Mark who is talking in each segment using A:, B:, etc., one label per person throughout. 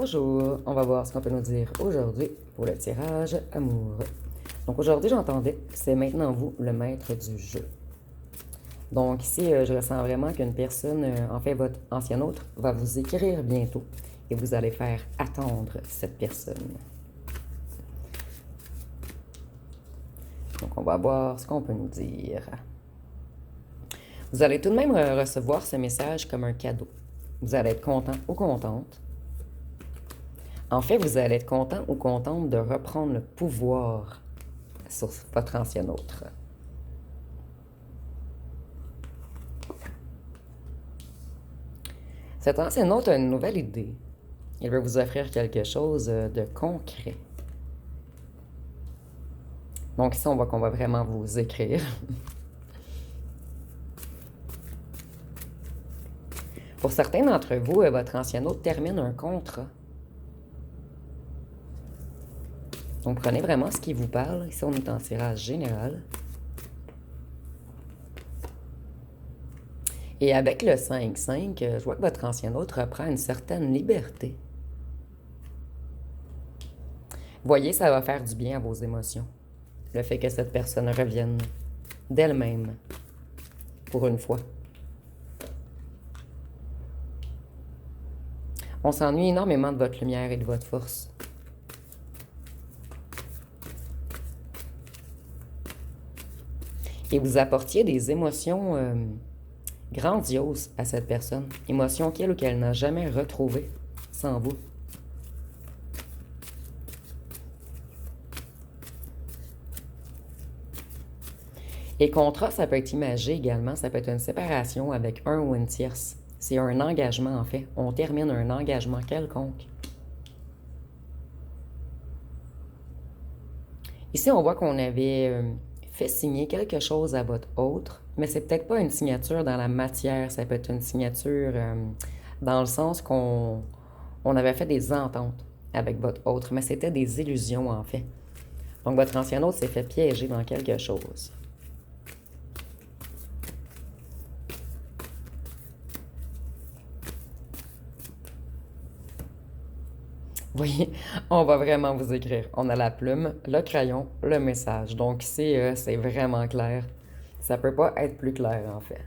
A: Bonjour, on va voir ce qu'on peut nous dire aujourd'hui pour le tirage amoureux. Donc aujourd'hui, j'entendais, c'est maintenant vous le maître du jeu. Donc ici, je ressens vraiment qu'une personne, en fait votre ancien autre, va vous écrire bientôt et vous allez faire attendre cette personne. Donc on va voir ce qu'on peut nous dire. Vous allez tout de même recevoir ce message comme un cadeau. Vous allez être content ou contente. En fait, vous allez être content ou contente de reprendre le pouvoir sur votre ancien autre. Cet ancien autre a une nouvelle idée. Il veut vous offrir quelque chose de concret. Donc ici, on voit qu'on va vraiment vous écrire. Pour certains d'entre vous, votre ancien autre termine un contrat. Donc prenez vraiment ce qui vous parle. Ici, on est en tirage général. Et avec le 5-5, je vois que votre ancien autre reprend une certaine liberté. Voyez, ça va faire du bien à vos émotions. Le fait que cette personne revienne d'elle-même, pour une fois. On s'ennuie énormément de votre lumière et de votre force. Et vous apportiez des émotions grandioses à cette personne. Émotions qu'elle ou qu'elle n'a jamais retrouvées sans vous. Et contrat, ça peut être imagé également. Ça peut être une séparation avec un ou une tierce. C'est un engagement, en fait. On termine un engagement quelconque. Ici, on voit qu'on avait fait signer quelque chose à votre autre, mais c'est peut-être pas une signature dans la matière. Ça peut être une signature dans le sens qu'on avait fait des ententes avec votre autre, mais c'était des illusions, en fait. Donc, votre ancien autre s'est fait piéger dans quelque chose. Vous voyez, on va vraiment vous écrire. On a la plume, le crayon, le message. Donc ici, c'est vraiment clair. Ça peut pas être plus clair, en fait.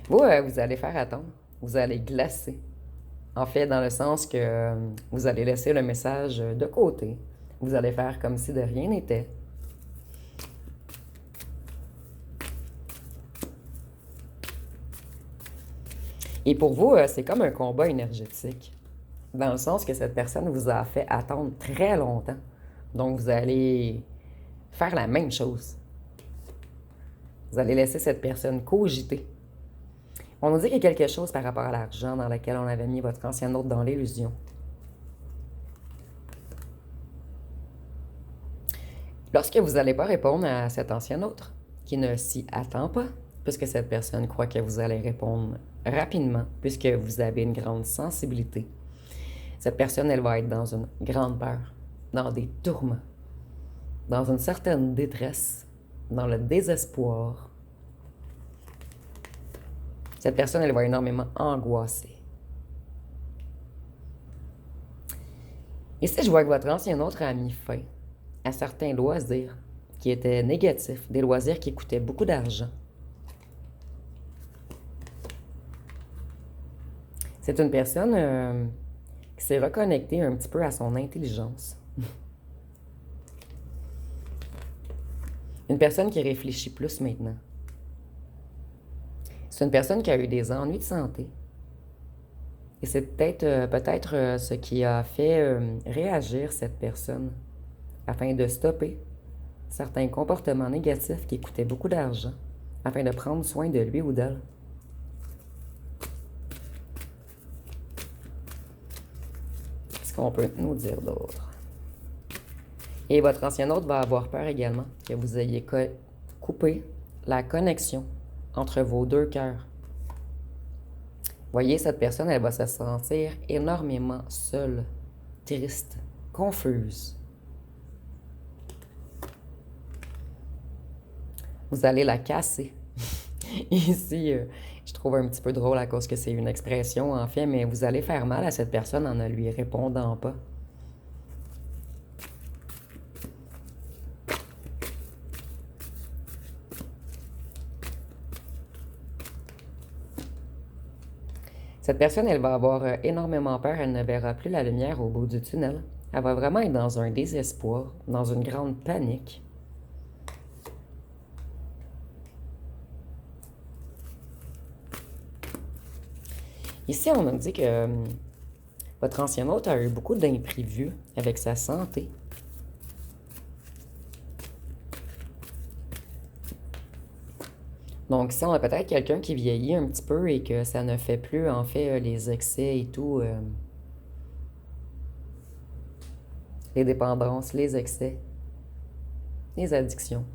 A: Vous, vous allez faire attendre. Vous allez glacer. En fait, dans le sens que vous allez laisser le message de côté. Vous allez faire comme si de rien n'était. Et pour vous, c'est comme un combat énergétique. Dans le sens que cette personne vous a fait attendre très longtemps. Donc, vous allez faire la même chose. Vous allez laisser cette personne cogiter. On nous dit qu'il y a quelque chose par rapport à l'argent dans lequel on avait mis votre ancien autre dans l'illusion. Lorsque vous n'allez pas répondre à cet ancien autre, qui ne s'y attend pas, puisque cette personne croit que vous allez répondre rapidement, puisque vous avez une grande sensibilité, cette personne, elle va être dans une grande peur, dans des tourments, dans une certaine détresse, dans le désespoir. Cette personne, elle va énormément angoisser. Ici, je vois que votre ancien autre a mis fin à certains loisirs qui étaient négatifs, des loisirs qui coûtaient beaucoup d'argent. C'est une personne qui s'est reconnectée un petit peu à son intelligence. Une personne qui réfléchit plus maintenant. C'est une personne qui a eu des ennuis de santé. Et c'est peut-être ce qui a fait réagir cette personne afin de stopper certains comportements négatifs qui coûtaient beaucoup d'argent, afin de prendre soin de lui ou d'elle. Qu'est-ce qu'on peut nous dire d'autre? Et votre ancien autre va avoir peur également que vous ayez coupé la connexion entre vos deux cœurs. Voyez, cette personne, elle va se sentir énormément seule, triste, confuse. Vous allez la casser. Ici, Je trouve un petit peu drôle à cause que c'est une expression, en fait, mais vous allez faire mal à cette personne en ne lui répondant pas. Cette personne, elle va avoir énormément peur, elle ne verra plus la lumière au bout du tunnel. Elle va vraiment être dans un désespoir, dans une grande panique. Ici, on a dit que votre ancien hôte a eu beaucoup d'imprévus avec sa santé. Donc, ici, on a peut-être quelqu'un qui vieillit un petit peu et que ça ne fait plus, en fait, les excès et tout, les dépendances, les excès, les addictions.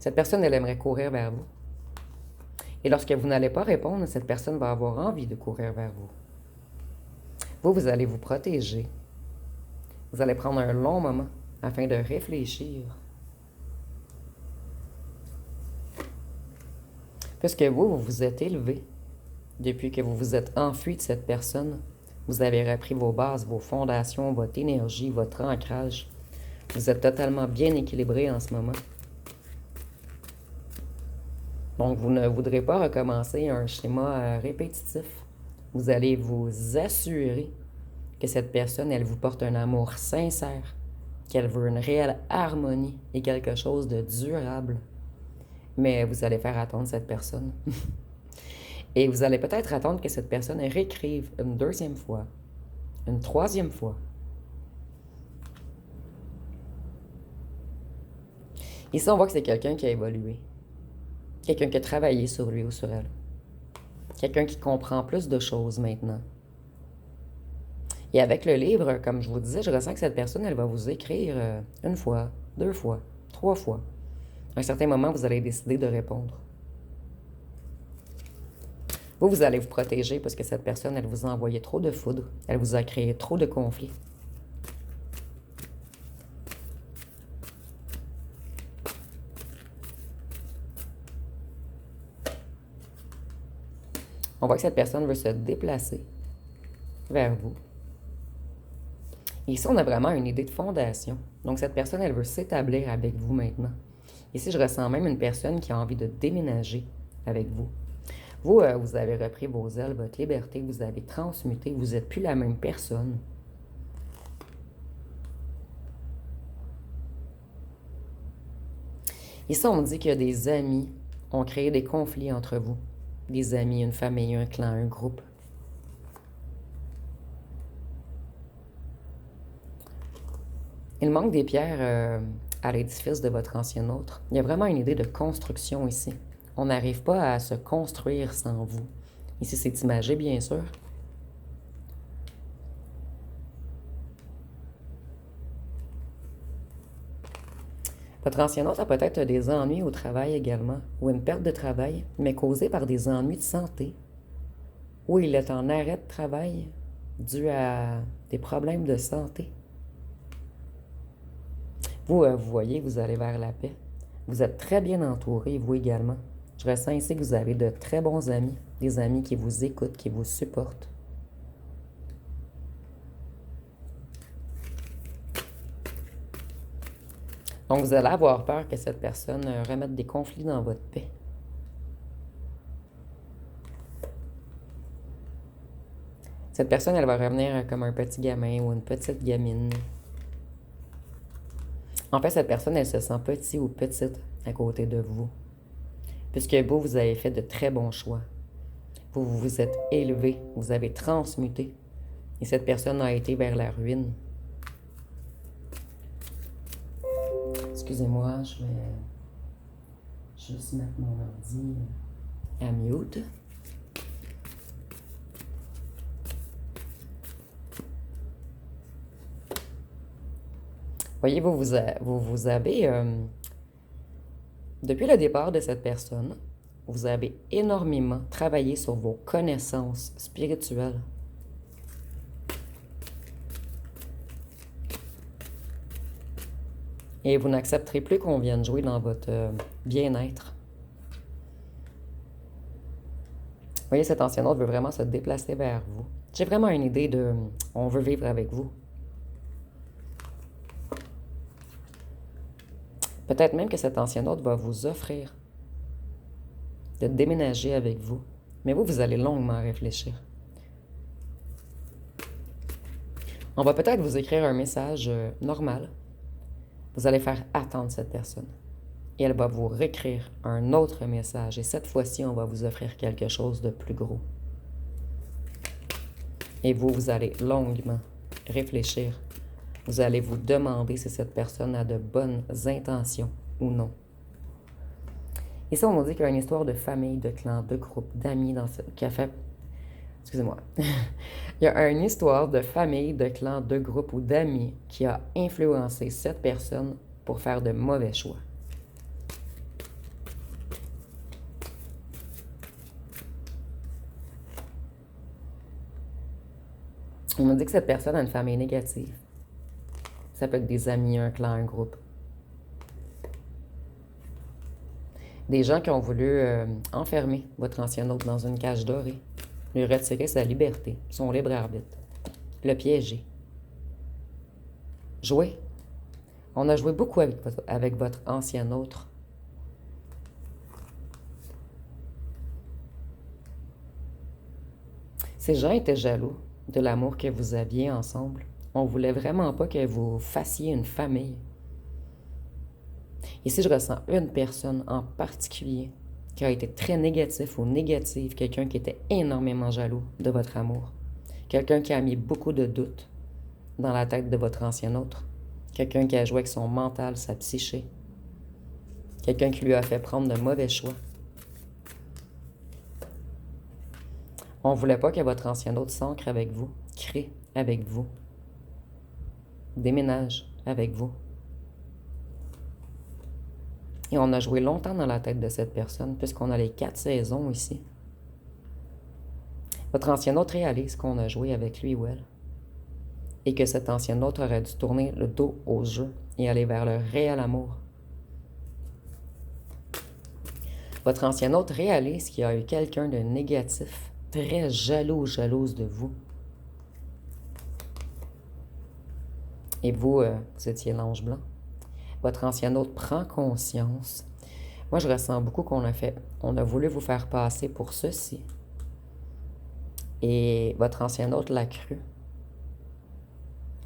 A: Cette personne, elle aimerait courir vers vous. Et lorsque vous n'allez pas répondre, cette personne va avoir envie de courir vers vous. Vous allez vous protéger. Vous allez prendre un long moment afin de réfléchir. Puisque vous vous êtes élevé depuis que vous vous êtes enfui de cette personne. Vous avez repris vos bases, vos fondations, votre énergie, votre ancrage. Vous êtes totalement bien équilibré en ce moment. Donc, vous ne voudrez pas recommencer un schéma répétitif. Vous allez vous assurer que cette personne, elle vous porte un amour sincère, qu'elle veut une réelle harmonie et quelque chose de durable. Mais vous allez faire attendre cette personne. Et vous allez peut-être attendre que cette personne réécrive une deuxième fois, une troisième fois. Ici, on voit que c'est quelqu'un qui a évolué. Quelqu'un qui a travaillé sur lui ou sur elle. Quelqu'un qui comprend plus de choses maintenant. Et avec le livre, comme je vous disais, je ressens que cette personne, elle va vous écrire une fois, deux fois, trois fois. À un certain moment, vous allez décider de répondre. Vous allez vous protéger parce que cette personne, elle vous a envoyé trop de foudre. Elle vous a créé trop de conflits. On voit que cette personne veut se déplacer vers vous. Ici, on a vraiment une idée de fondation. Donc, cette personne, elle veut s'établir avec vous maintenant. Ici, je ressens même une personne qui a envie de déménager avec vous. Vous, vous avez repris vos ailes, votre liberté, vous avez transmuté, vous n'êtes plus la même personne. Ici, on me dit qu'il y a des amis ont créé des conflits entre vous. Des amis, une famille, un clan, un groupe. Il manque des pierres à l'édifice de votre ancien hôte. Il y a vraiment une idée de construction ici. On n'arrive pas à se construire sans vous. Ici, c'est imagé, bien sûr. Votre ancien hôte a peut-être des ennuis au travail également, ou une perte de travail, mais causée par des ennuis de santé, ou il est en arrêt de travail dû à des problèmes de santé. Vous voyez, vous allez vers la paix. Vous êtes très bien entouré, vous également. Je ressens ici que vous avez de très bons amis, des amis qui vous écoutent, qui vous supportent. Donc, vous allez avoir peur que cette personne remette des conflits dans votre paix. Cette personne, elle va revenir comme un petit gamin ou une petite gamine. En fait, cette personne, elle se sent petit ou petite à côté de vous. Puisque vous avez fait de très bons choix. Vous vous êtes élevé, vous avez transmuté. Et cette personne a été vers la ruine. Excusez-moi, je vais juste mettre mon ordi à mute. Voyez, vous avez, depuis le départ de cette personne, vous avez énormément travaillé sur vos connaissances spirituelles. Et vous n'accepterez plus qu'on vienne jouer dans votre bien-être. voyez, cet ancien autre veut vraiment se déplacer vers vous. J'ai vraiment une idée de... On veut vivre avec vous. Peut-être même que cet ancien autre va vous offrir de déménager avec vous. Mais vous allez longuement réfléchir. On va peut-être vous écrire un message normal. Vous allez faire attendre cette personne. Et elle va vous réécrire un autre message. Et cette fois-ci, on va vous offrir quelque chose de plus gros. Et vous allez longuement réfléchir. Vous allez vous demander si cette personne a de bonnes intentions ou non. Ici, on nous dit qu'il y a une histoire de famille, de clan, de groupe, d'amis dans ce qui a fait... Excusez-moi. Il y a une histoire de famille, de clan, de groupe ou d'amis qui a influencé cette personne pour faire de mauvais choix. On nous dit que cette personne a une famille négative. Ça peut être des amis, un clan, un groupe. Des gens qui ont voulu enfermer votre ancien hôte dans une cage dorée, lui retirer sa liberté, son libre arbitre, le piéger. Jouer. On a joué beaucoup avec votre ancien autre. Ces gens étaient jaloux de l'amour que vous aviez ensemble. On voulait vraiment pas que vous fassiez une famille. Ici, je ressens une personne en particulier qui a été très négatif ou négative, quelqu'un qui était énormément jaloux de votre amour, quelqu'un qui a mis beaucoup de doutes dans la tête de votre ancien autre, quelqu'un qui a joué avec son mental, sa psyché, quelqu'un qui lui a fait prendre de mauvais choix. On ne voulait pas que votre ancien autre s'ancre avec vous, crée avec vous, déménage avec vous. Et on a joué longtemps dans la tête de cette personne, puisqu'on a les 4 saisons ici. Votre ancien autre réalise qu'on a joué avec lui ou elle. Et que cet ancien autre aurait dû tourner le dos au jeu et aller vers le réel amour. Votre ancien autre réalise qu'il y a eu quelqu'un de négatif, très jaloux ou jalouse de vous. Et vous, vous étiez l'ange blanc. Votre ancien autre prend conscience. Moi, je ressens beaucoup qu'on a fait. On a voulu vous faire passer pour ceci. Et votre ancien autre l'a cru.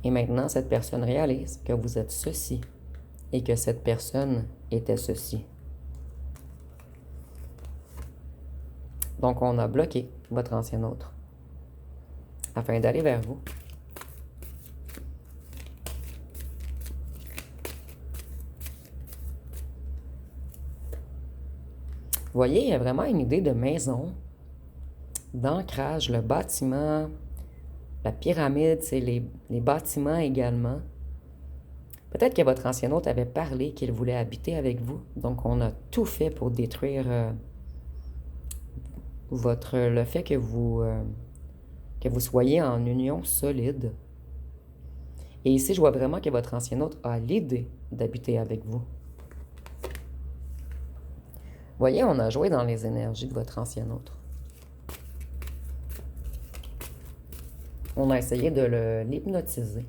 A: Et maintenant, cette personne réalise que vous êtes ceci et que cette personne était ceci. Donc, on a bloqué votre ancien autre afin d'aller vers vous. Vous voyez, il y a vraiment une idée de maison, d'ancrage, le bâtiment, la pyramide, c'est les bâtiments également. Peut-être que votre ancien hôte avait parlé qu'il voulait habiter avec vous. Donc, on a tout fait pour détruire le fait que vous soyez en union solide. Et ici, je vois vraiment que votre ancien hôte a l'idée d'habiter avec vous. Voyez, on a joué dans les énergies de votre ancien autre. On a essayé de l'hypnotiser,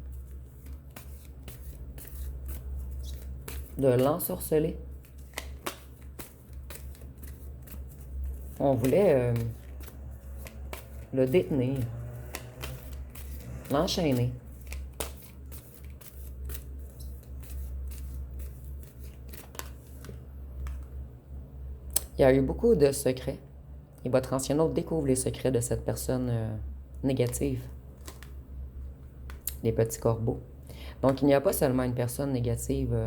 A: de l'ensorceler. On voulait le détenir, l'enchaîner. Il y a eu beaucoup de secrets. Et votre ancien hôte découvre les secrets de cette personne négative. Les petits corbeaux. Donc, il n'y a pas seulement une personne négative.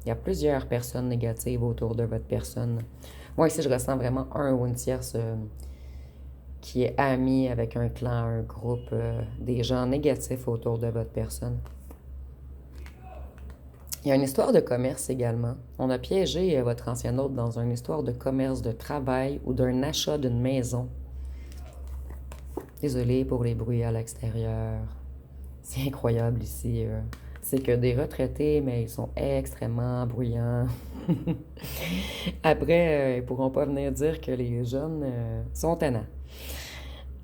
A: Il y a plusieurs personnes négatives autour de votre personne. Moi, ici, je ressens vraiment un ou une tierce qui est ami avec un clan, un groupe, des gens négatifs autour de votre personne. Il y a une histoire de commerce également. On a piégé votre ancien hôte dans une histoire de commerce, de travail ou d'un achat d'une maison. Désolée pour les bruits à l'extérieur. C'est incroyable ici. c'est que des retraités, mais ils sont extrêmement bruyants. Après, ils pourront pas venir dire que les jeunes sont tannants.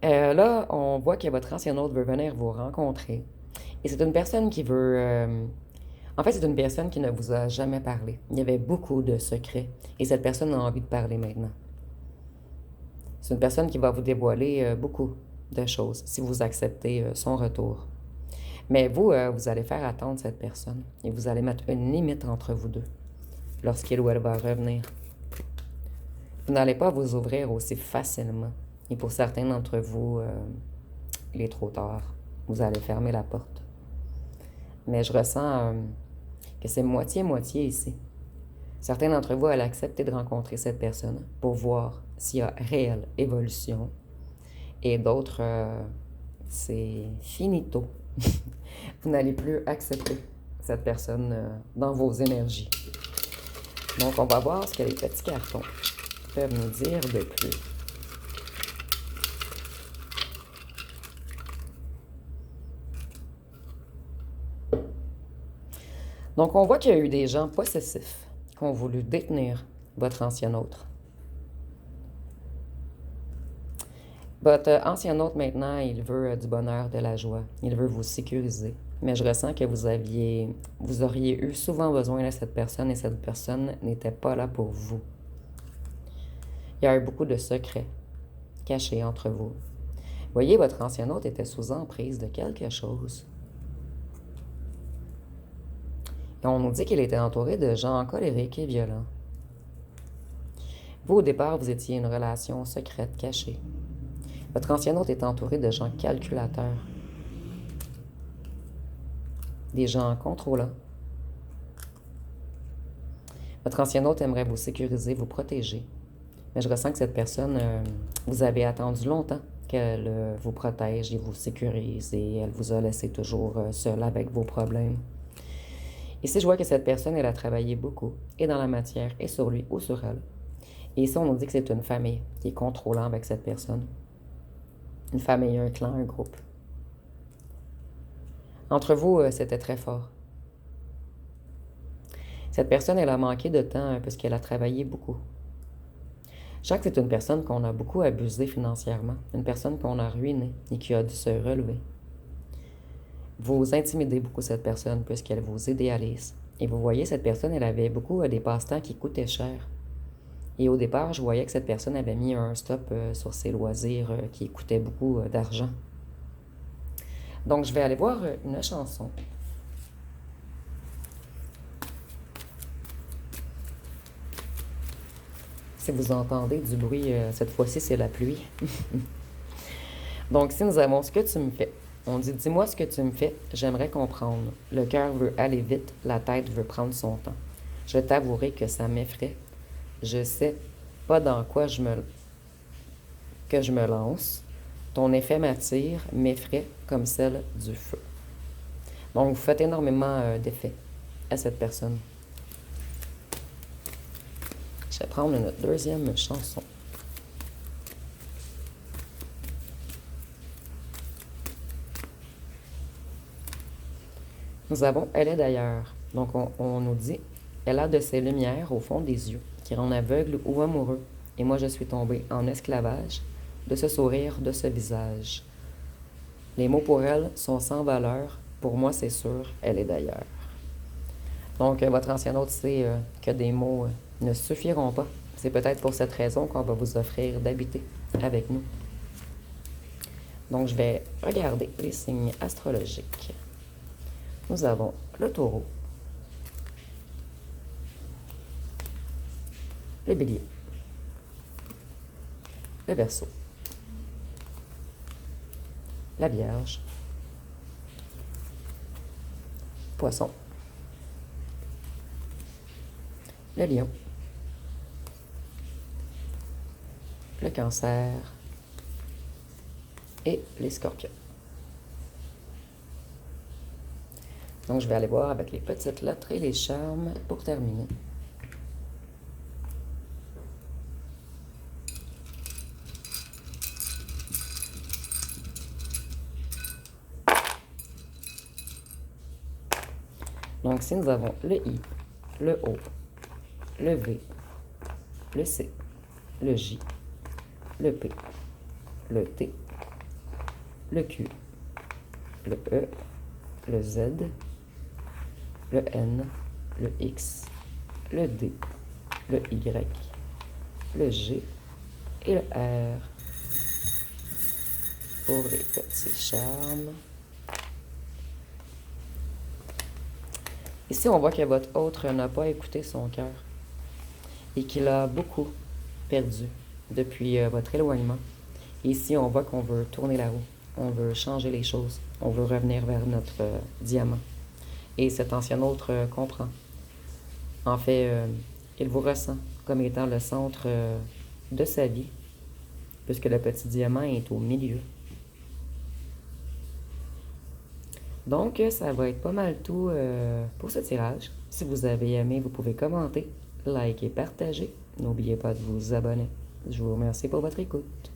A: Là, on voit que votre ancien hôte veut venir vous rencontrer. Et c'est une personne qui veut... En fait, c'est une personne qui ne vous a jamais parlé. Il y avait beaucoup de secrets. Et cette personne a envie de parler maintenant. C'est une personne qui va vous dévoiler beaucoup de choses si vous acceptez son retour. Mais vous, vous allez faire attendre cette personne. Et vous allez mettre une limite entre vous deux lorsqu'il ou elle va revenir. Vous n'allez pas vous ouvrir aussi facilement. Et pour certains d'entre vous, il est trop tard. Vous allez fermer la porte. Mais je ressens que c'est moitié-moitié ici. Certains d'entre vous allez accepter de rencontrer cette personne pour voir s'il y a réelle évolution. Et d'autres, c'est finito. Vous n'allez plus accepter cette personne dans vos énergies. Donc, on va voir ce que les petits cartons peuvent nous dire de plus. Donc, on voit qu'il y a eu des gens possessifs qui ont voulu détenir votre ancien autre. Votre ancien hôte, maintenant, il veut du bonheur, de la joie. Il veut vous sécuriser. Mais je ressens que vous auriez eu souvent besoin de cette personne et cette personne n'était pas là pour vous. Il y a eu beaucoup de secrets cachés entre vous. Voyez, votre ancien hôte était sous emprise de quelque chose. Et on nous dit qu'il était entouré de gens colériques et violents. Vous, au départ, vous étiez une relation secrète, cachée. Votre ancien hôte est entouré de gens calculateurs, des gens contrôlants. Votre ancien hôte aimerait vous sécuriser, vous protéger. Mais je ressens que cette personne, vous avez attendu longtemps qu'elle vous protège et vous sécurise et elle vous a laissé toujours seul avec vos problèmes. Ici, je vois que cette personne, elle a travaillé beaucoup, et dans la matière, et sur lui ou sur elle. Et ici, on nous dit que c'est une famille qui est contrôlante avec cette personne. Une famille, un clan, un groupe. Entre vous, c'était très fort. Cette personne, elle a manqué de temps parce qu'elle a travaillé beaucoup. Je sens que c'est une personne qu'on a beaucoup abusée financièrement, une personne qu'on a ruinée et qui a dû se relever. Vous intimidez beaucoup cette personne puisqu'elle vous idéalise. Et vous voyez, cette personne, elle avait beaucoup des passe-temps qui coûtaient cher. Et au départ, je voyais que cette personne avait mis un stop sur ses loisirs qui coûtaient beaucoup d'argent. Donc, je vais aller voir une chanson. Si vous entendez du bruit, cette fois-ci, c'est la pluie. Donc, si nous avons ce que tu me fais, on dit, dis-moi ce que tu me fais, j'aimerais comprendre. Le cœur veut aller vite, la tête veut prendre son temps. Je t'avouerai que ça m'effraie. Je sais pas dans quoi que je me lance. Ton effet m'attire, m'effraie comme celle du feu. Donc, vous faites énormément d'effets à cette personne. Je vais prendre notre deuxième chanson. Nous avons Elle est d'ailleurs. Donc, on nous dit, elle a de ces lumières au fond des yeux qui rendent aveugle ou amoureux. Et moi, je suis tombée en esclavage de ce sourire, de ce visage. Les mots pour elle sont sans valeur. Pour moi, c'est sûr, elle est d'ailleurs. Donc, votre ancien hôte sait que des mots ne suffiront pas. C'est peut-être pour cette raison qu'on va vous offrir d'habiter avec nous. Donc, je vais regarder les signes astrologiques. Nous avons le Taureau, le Bélier, le Verseau, la Vierge, Poisson, le Lion, le Cancer et les Scorpions. Donc, je vais aller voir avec les petites lettres et les charmes pour terminer. Donc, si nous avons le I, le O, le V, le C, le J, le P, le T, le Q, le E, le Z, le N, le X, le D, le Y, le G et le R pour les petits charmes. Ici, on voit que votre autre n'a pas écouté son cœur et qu'il a beaucoup perdu depuis votre éloignement. Ici, on voit qu'on veut tourner la roue, on veut changer les choses, on veut revenir vers notre diamant. Et cet ancien autre comprend. En fait, il vous ressent comme étant le centre de sa vie, puisque le petit diamant est au milieu. Donc, ça va être pas mal tout pour ce tirage. Si vous avez aimé, vous pouvez commenter, liker, partager. N'oubliez pas de vous abonner. Je vous remercie pour votre écoute.